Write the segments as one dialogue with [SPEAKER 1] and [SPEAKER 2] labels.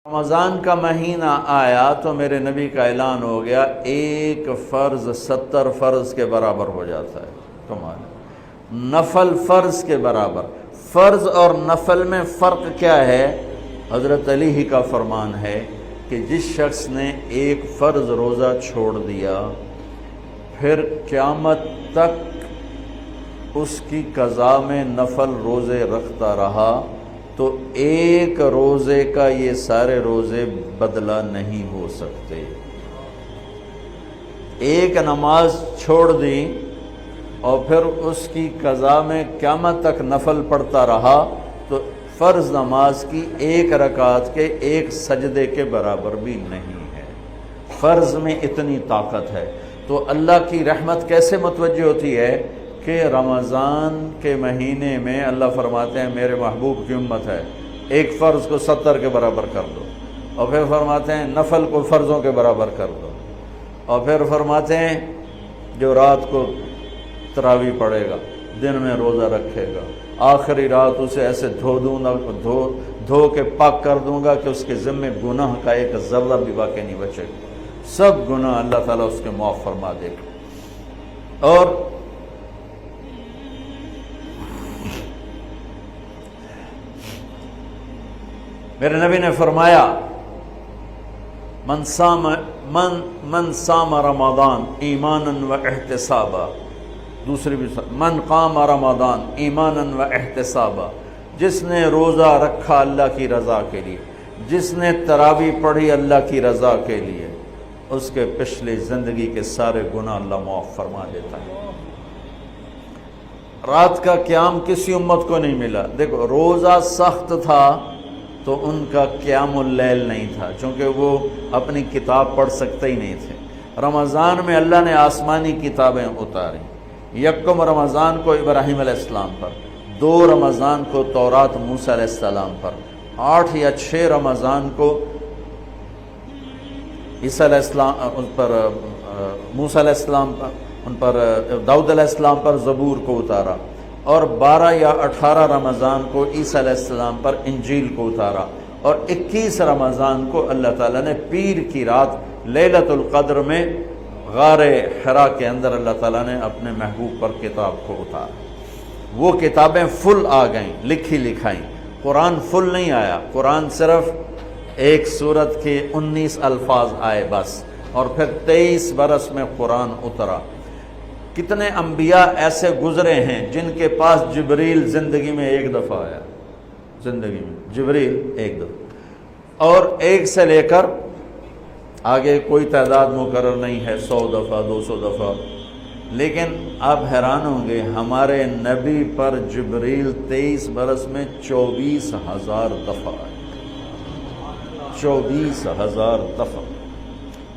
[SPEAKER 1] رمضان کا مہینہ آیا تو میرے نبی کا اعلان ہو گیا ایک فرض 70 فرض کے برابر ہو جاتا ہے. کمال. نفل فرض کے برابر. فرض اور نفل میں فرق کیا ہے؟ حضرت علی ہی کا فرمان ہے کہ جس شخص نے ایک فرض روزہ چھوڑ دیا پھر قیامت تک اس کی قضا میں نفل روزے رکھتا رہا تو ایک روزے کا یہ سارے روزے بدلہ نہیں ہو سکتے. ایک نماز چھوڑ دی اور پھر اس کی قضا میں قیامت تک نفل پڑھتا رہا تو فرض نماز کی ایک رکعت کے ایک سجدے کے برابر بھی نہیں ہے. فرض میں اتنی طاقت ہے. تو اللہ کی رحمت کیسے متوجہ ہوتی ہے کہ رمضان کے مہینے میں اللہ فرماتے ہیں میرے محبوب کی امت ہے ایک فرض کو 70 کے برابر کر دو، اور پھر فرماتے ہیں نفل کو فرضوں کے برابر کر دو، اور پھر فرماتے ہیں جو رات کو تراویح پڑھے گا دن میں روزہ رکھے گا آخری رات اسے ایسے دھو کے پاک کر دوں گا کہ اس کے ذمے گناہ کا ایک ذرہ بھی باقی نہیں بچے گا. سب گناہ اللہ تعالیٰ اس کے معاف فرما دے گا. اور میرے نبی نے فرمایا من صام رمضان ایمانا و احتسابا، دوسری بھی من قام رمضان ایمانا و احتسابا، جس نے روزہ رکھا اللہ کی رضا کے لیے، جس نے تراویح پڑھی اللہ کی رضا کے لیے، اس کے پچھلی زندگی کے سارے گناہ اللہ معاف فرما دیتا ہے. رات کا قیام کسی امت کو نہیں ملا. دیکھو روزہ سخت تھا تو ان کا قیام اللیل نہیں تھا چونکہ وہ اپنی کتاب پڑھ سکتے ہی نہیں تھے. رمضان میں اللہ نے آسمانی کتابیں اتاری. یکم رمضان کو ابراہیم علیہ السلام پر، 2 رمضان کو تورات موسیٰ علیہ السلام پر، 8 یا 6 رمضان کو عیسیٰ علیہ السلام پر، موسیٰ علیہ السلام پر، ان پر داؤد علیہ السلام پر زبور کو اتارا، اور 12 یا 18 رمضان کو عیسیٰ علیہ السلام پر انجیل کو اتارا، اور 21 رمضان کو اللہ تعالیٰ نے پیر کی رات لیلۃ القدر میں غار حرا کے اندر اللہ تعالیٰ نے اپنے محبوب پر کتاب کو اتارا. وہ کتابیں فل آ گئیں، لکھی لکھائیں. قرآن فل نہیں آیا، قرآن صرف ایک سورت کے 19 الفاظ آئے بس، اور پھر 23 برس میں قرآن اترا. کتنے انبیاء ایسے گزرے ہیں جن کے پاس جبریل زندگی میں ایک دفعہ آیا، زندگی میں جبریل ایک دفعہ، اور ایک سے لے کر آگے کوئی تعداد مقرر نہیں ہے، 100 دفعہ 200 دفعہ. لیکن آپ حیران ہوں گے ہمارے نبی پر جبریل 23 برس میں 24,000 دفعہ آئے. 24,000 دفعہ،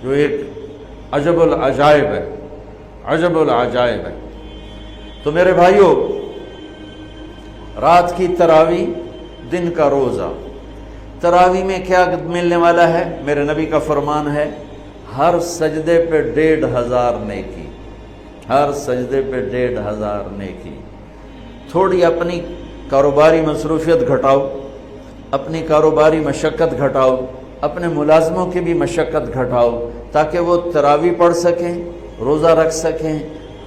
[SPEAKER 1] جو ایک عجب العجائب ہے، عجب العجائب ہے. تو میرے بھائیوں، رات کی تراویح، دن کا روزہ. تراویح میں کیا ملنے والا ہے؟ میرے نبی کا فرمان ہے ہر سجدے پہ 1,500 نیکی، ہر سجدے پہ 1,500 نیکی. تھوڑی اپنی کاروباری مصروفیت گھٹاؤ، اپنی کاروباری مشقت گھٹاؤ، اپنے ملازموں کی بھی مشقت گھٹاؤ تاکہ وہ تراویح پڑھ سکیں، روزہ رکھ سکیں،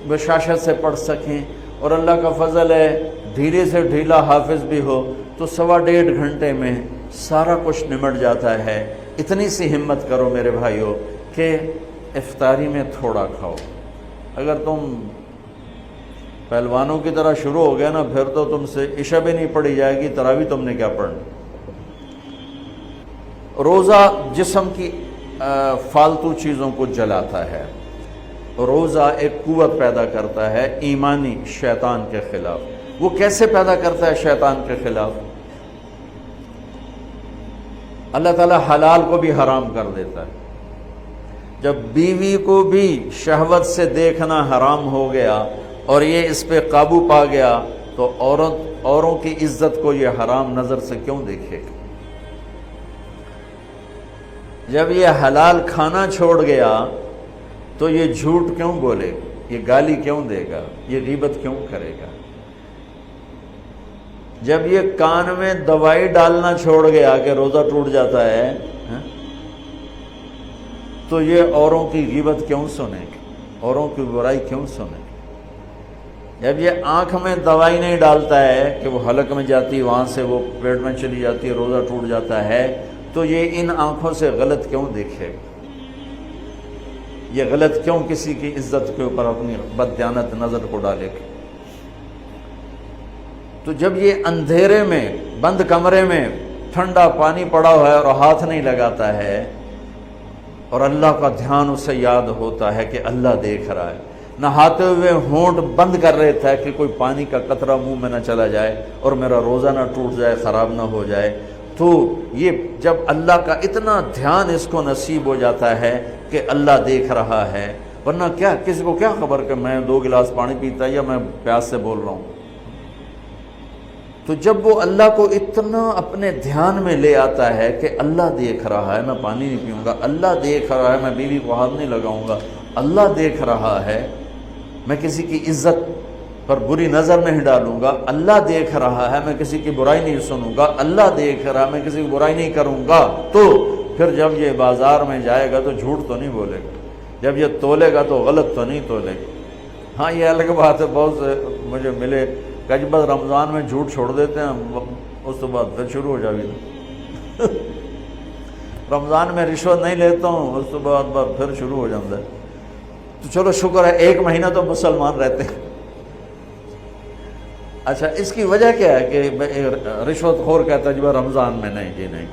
[SPEAKER 1] بشاشت سے پڑھ سکیں. اور اللہ کا فضل ہے دھیرے سے ڈھیلا حافظ بھی ہو تو 1.5 گھنٹے میں سارا کچھ نمٹ جاتا ہے. اتنی سی ہمت کرو میرے بھائیوں کہ افطاری میں تھوڑا کھاؤ. اگر تم پہلوانوں کی طرح شروع ہو گیا نا پھر تو تم سے عشاء بھی نہیں پڑھی جائے گی، تراویح تم نے کیا پڑھنا. روزہ جسم کی فالتو چیزوں کو جلاتا ہے. روزہ ایک قوت پیدا کرتا ہے ایمانی شیطان کے خلاف. وہ کیسے پیدا کرتا ہے شیطان کے خلاف؟ اللہ تعالیٰ حلال کو بھی حرام کر دیتا ہے. جب بیوی کو بھی شہوت سے دیکھنا حرام ہو گیا اور یہ اس پہ قابو پا گیا تو اوروں کی عزت کو یہ حرام نظر سے کیوں دیکھے گا؟ جب یہ حلال کھانا چھوڑ گیا تو یہ جھوٹ کیوں بولے گا، یہ گالی کیوں دے گا، یہ غیبت کیوں کرے گا؟ جب یہ کان میں دوائی ڈالنا چھوڑ گیا کہ روزہ ٹوٹ جاتا ہے تو یہ اوروں کی غیبت کیوں سنے گی، اوروں کی برائی کیوں سنے گی؟ جب یہ آنکھ میں دوائی نہیں ڈالتا ہے کہ وہ حلق میں جاتی، وہاں سے وہ پیٹ میں چلی جاتی ہے، روزہ ٹوٹ جاتا ہے، تو یہ ان آنکھوں سے غلط کیوں دیکھے گا؟ یہ غلط کیوں کسی کی عزت کے اوپر اپنی بددیانت نظر کو ڈالے گا؟ تو جب یہ اندھیرے میں بند کمرے میں ٹھنڈا پانی پڑا ہوا ہے اور ہاتھ نہیں لگاتا ہے اور اللہ کا دھیان اسے یاد ہوتا ہے کہ اللہ دیکھ رہا ہے، نہاتے ہوئے ہونٹ بند کر لیتا ہے کہ کوئی پانی کا قطرہ منہ میں نہ چلا جائے اور میرا روزہ نہ ٹوٹ جائے، خراب نہ ہو جائے، تو یہ جب اللہ کا اتنا دھیان اس کو نصیب ہو جاتا ہے کہ اللہ دیکھ رہا ہے، ورنہ کیا کسی کو کیا خبر کہ میں 2 گلاس پانی پیتا یا میں پیاس سے بول رہا ہوں؟ تو جب وہ اللہ کو اتنا اپنے دھیان میں لے آتا ہے کہ اللہ دیکھ رہا ہے، میں پانی نہیں پیوں گا، اللہ دیکھ رہا ہے، میں بیوی کو ہاتھ نہیں لگاؤں گا، اللہ دیکھ رہا ہے، میں کسی کی عزت پر بری نظر نہیں ڈالوں گا، اللہ دیکھ رہا ہے، میں کسی کی برائی نہیں سنوں گا، اللہ دیکھ رہا ہے، میں کسی کی برائی نہیں کروں گا، تو پھر جب یہ بازار میں جائے گا تو جھوٹ تو نہیں بولے گا، جب یہ تولے گا تو غلط تو نہیں تولے گا۔ ہاں یہ الگ بات ہے، بہت سے مجھے ملے کہ جب بس رمضان میں جھوٹ چھوڑ دیتے ہیں، اس کے بعد پھر شروع ہو جائے رمضان میں رشوت نہیں لیتا ہوں، اس کے بعد پھر شروع ہو جاتا ہے۔ تو چلو شکر ہے 1 مہینہ تو مسلمان رہتے ہیں۔ اچھا اس کی وجہ کیا ہے کہ رشوت خور کہتا ہے جی رمضان میں نہیں، جی نہیں،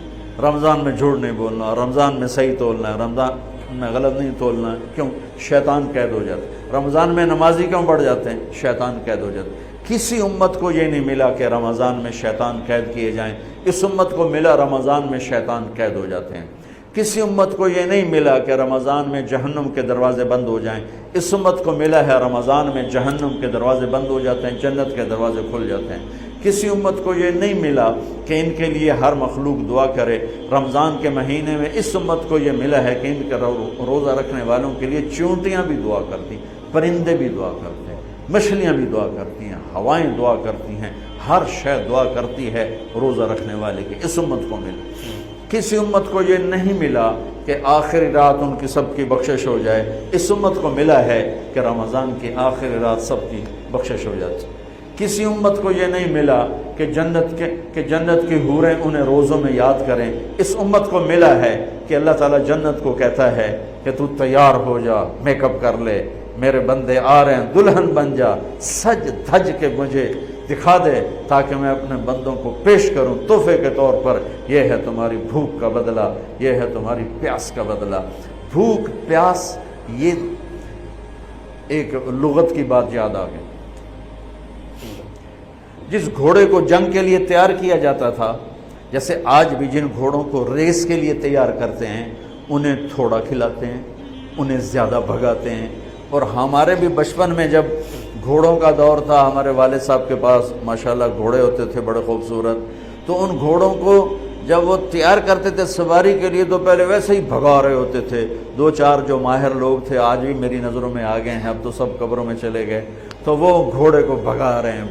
[SPEAKER 1] رمضان میں جھوٹ نہیں بولنا، رمضان میں صحیح تولنا ہے، رمضان میں غلط نہیں تولنا ہے۔ کیوں؟ شیطان قید ہو جاتا ہے۔ رمضان میں نمازی کیوں بڑھ جاتے ہیں؟ شیطان قید ہو جاتا ہے۔ کسی امت کو یہ نہیں ملا کہ رمضان میں شیطان قید کیے جائیں، اس امت کو ملا رمضان میں شیطان قید ہو جاتے ہیں۔ کسی امت کو یہ نہیں ملا کہ رمضان میں جہنم کے دروازے بند ہو جائیں، اس امت کو ملا ہے رمضان میں جہنم کے دروازے بند ہو جاتے ہیں، جنت کے دروازے کھل جاتے ہیں۔ کسی امت کو یہ نہیں ملا کہ ان کے لیے ہر مخلوق دعا کرے، رمضان کے مہینے میں اس امت کو یہ ملا ہے کہ ان کے روزہ رکھنے والوں کے لیے چونٹیاں بھی دعا کرتی، پرندے بھی دعا کرتے ہیں، مچھلیاں بھی دعا کرتی ہیں، ہوائیں دعا کرتی ہیں، ہر شے دعا کرتی ہے روزہ رکھنے والے کی۔ اس امت کو ملا۔ کسی امت کو یہ نہیں ملا کہ آخری رات ان کی سب کی بخشش ہو جائے، اس امت کو ملا ہے کہ رمضان کی آخری رات سب کی بخشش ہو جاتی۔ کسی امت کو یہ نہیں ملا کہ جنت کی حوریں انہیں روزوں میں یاد کریں، اس امت کو ملا ہے کہ اللہ تعالیٰ جنت کو کہتا ہے کہ تو تیار ہو جا، میک اپ کر لے، میرے بندے آ رہے ہیں، دلہن بن جا، سج دھج کے مجھے دکھا دے تاکہ میں اپنے بندوں کو پیش کروں تحفے کے طور پر۔ یہ ہے تمہاری بھوک کا بدلہ، یہ ہے تمہاری پیاس کا بدلہ۔ بھوک پیاس، یہ ایک لغت کی بات یاد آ گئی۔ جس گھوڑے کو جنگ کے لیے تیار کیا جاتا تھا، جیسے آج بھی جن گھوڑوں کو ریس کے لیے تیار کرتے ہیں، انہیں تھوڑا کھلاتے ہیں، انہیں زیادہ بھگاتے ہیں۔ اور ہمارے بھی بچپن میں جب گھوڑوں کا دور تھا، ہمارے والد صاحب کے پاس ماشاءاللہ گھوڑے ہوتے تھے بڑے خوبصورت، تو ان گھوڑوں کو جب وہ تیار کرتے تھے سواری کے لیے تو پہلے ویسے ہی بھگا رہے ہوتے تھے۔ 2-4 جو ماہر لوگ تھے آج بھی میری نظروں میں آ گئے ہیں، اب تو سب قبروں میں چلے گئے، تو وہ گھوڑے کو بھگا رہے ہیں۔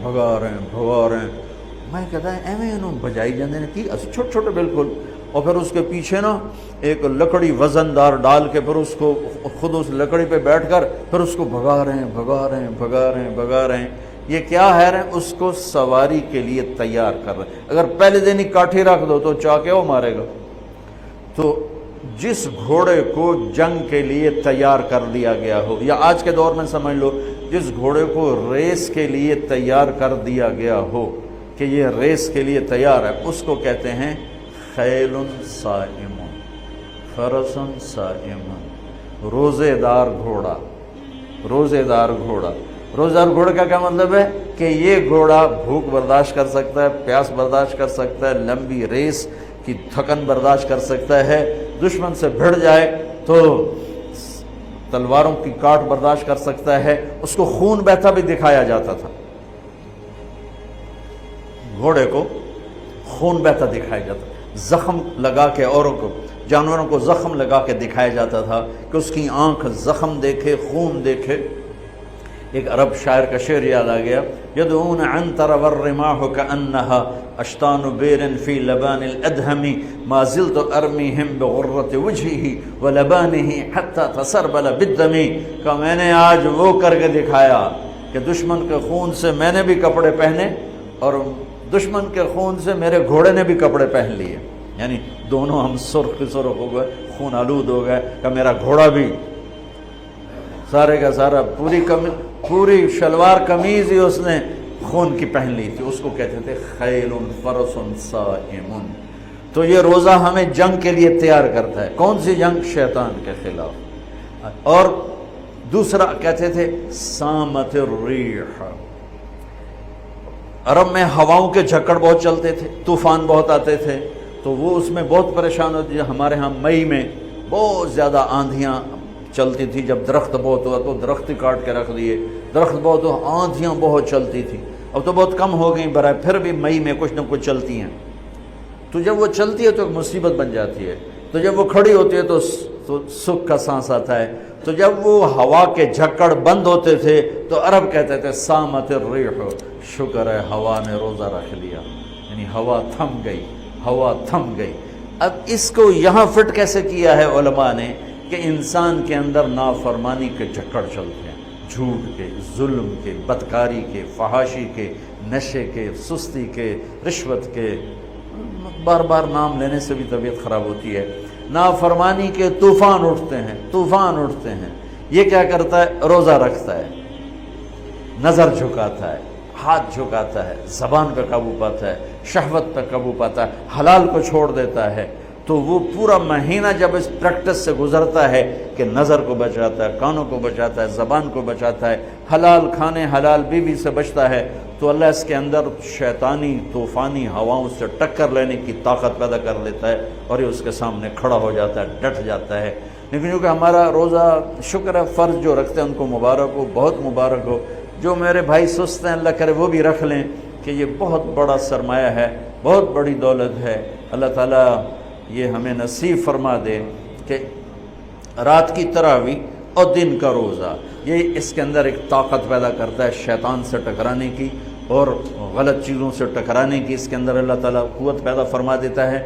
[SPEAKER 1] میں کہتا ہے ایویں انہوں بجائی جاندے نے کی چھوٹے چھوٹے بالکل، اور پھر اس کے پیچھے نا ایک لکڑی وزن دار ڈال کے پھر اس کو خود اس لکڑی پہ بیٹھ کر پھر اس کو بھگا رہے ہیں۔ یہ کیا ہے رہے ہیں؟ اس کو سواری کے لیے تیار کر رہے ہیں۔ اگر پہلے دن ہی کاٹھی رکھ دو تو چاکے وہ مارے گا۔ تو جس گھوڑے کو جنگ کے لیے تیار کر دیا گیا ہو، یا آج کے دور میں سمجھ لو جس گھوڑے کو ریس کے لیے تیار کر دیا گیا ہو کہ یہ ریس کے لیے تیار ہے، اس کو کہتے ہیں خیل صائم، فرس صائم، روزے دار گھوڑا۔ روزے دار گھوڑا کا کیا مطلب ہے؟ کہ یہ گھوڑا بھوک برداشت کر سکتا ہے، پیاس برداشت کر سکتا ہے، لمبی ریس کی تھکن برداشت کر سکتا ہے، دشمن سے بھڑ جائے تو تلواروں کی کاٹ برداشت کر سکتا ہے۔ اس کو خون بہتا بھی دکھایا جاتا تھا، گھوڑے کو خون بہتا دکھایا جاتا، زخم لگا کے اوروں کو، جانوروں کو زخم لگا کے دکھایا جاتا تھا کہ اس کی آنکھ زخم دیکھے، خون دیکھے۔ ایک عرب شاعر کا شعر یاد آ گیا، یدعون عنتر والرماح کأنها اشتان بیر فی لبان الادہم ما زلت ارمیہم بغرۃ وجہہ ولبانہ حتی تسربل بالدم، کہ میں نے آج وہ کر کے دکھایا کہ دشمن کے خون سے میں نے بھی کپڑے پہنے اور دشمن کے خون سے میرے گھوڑے نے بھی کپڑے پہن لیے، یعنی دونوں ہم سرخ سرخ ہو گئے، خون آلود ہو گئے، کہ میرا گھوڑا بھی سارے کا سارا پوری شلوار قمیض ہی اس نے خون کی پہن لی تھی، اس کو کہتے تھے خیل فرس صائم۔ تو یہ روزہ ہمیں جنگ کے لیے تیار کرتا ہے، کون سی جنگ؟ شیطان کے خلاف۔ اور دوسرا کہتے تھے سامت الریح، عرب میں ہواؤں کے جھکڑ بہت چلتے تھے، طوفان بہت آتے تھے، تو وہ اس میں بہت پریشان ہوتے تھے۔ ہمارے ہاں مئی میں بہت زیادہ آندھیاں چلتی تھی، جب درخت بہت ہوا تو درخت ہی کاٹ کے رکھ دیے، درخت بہت ہوا، آندھیاں بہت چلتی تھی، اب تو بہت کم ہو گئیں برائے، پھر بھی مئی میں کچھ نہ کچھ چلتی ہیں، تو جب وہ چلتی ہے تو ایک مصیبت بن جاتی ہے، تو جب وہ کھڑی ہوتی ہے تو سکھ کا سانس آتا ہے، تو جب وہ ہوا کے جھکڑ بند ہوتے تھے تو عرب کہتے تھے سامت الریح، شکر ہے ہوا نے روزہ رکھ لیا، یعنی ہوا تھم گئی، ہوا تھم گئی۔ اب اس کو یہاں فٹ کیسے کیا ہے علماء نے کہ انسان کے اندر نافرمانی کے جھکڑ چلتے ہیں، جھوٹ کے، ظلم کے، بدکاری کے، فحاشی کے، نشے کے، سستی کے، رشوت کے، بار بار نام لینے سے بھی طبیعت خراب ہوتی ہے، نافرمانی کے طوفان اٹھتے ہیں، طوفان اٹھتے ہیں۔ یہ کیا کرتا ہے؟ روزہ رکھتا ہے، نظر جھکاتا ہے، ہاتھ جھکاتا ہے، زبان پہ قابو پاتا ہے، شہوت پہ قابو پاتا ہے، حلال کو چھوڑ دیتا ہے، تو وہ پورا مہینہ جب اس پریکٹس سے گزرتا ہے کہ نظر کو بچاتا ہے، کانوں کو بچاتا ہے، زبان کو بچاتا ہے، حلال کھانے، حلال بیوی سے بچتا ہے، تو اللہ اس کے اندر شیطانی طوفانی ہواؤں سے ٹکر لینے کی طاقت پیدا کر لیتا ہے، اور یہ اس کے سامنے کھڑا ہو جاتا ہے، ڈٹ جاتا ہے۔ لیکن جو کہ ہمارا روزہ شکر ہے فرض جو رکھتے ہیں ان کو مبارک ہو، بہت مبارک ہو، جو میرے بھائی سست ہیں اللہ کرے وہ بھی رکھ لیں، کہ یہ بہت بڑا سرمایہ ہے، بہت بڑی دولت ہے۔ اللہ تعالیٰ یہ ہمیں نصیب فرما دے کہ رات کی تراویح اور دن کا روزہ، یہ اس کے اندر ایک طاقت پیدا کرتا ہے شیطان سے ٹکرانے کی اور غلط چیزوں سے ٹکرانے کی، اس کے اندر اللہ تعالیٰ قوت پیدا فرما دیتا ہے۔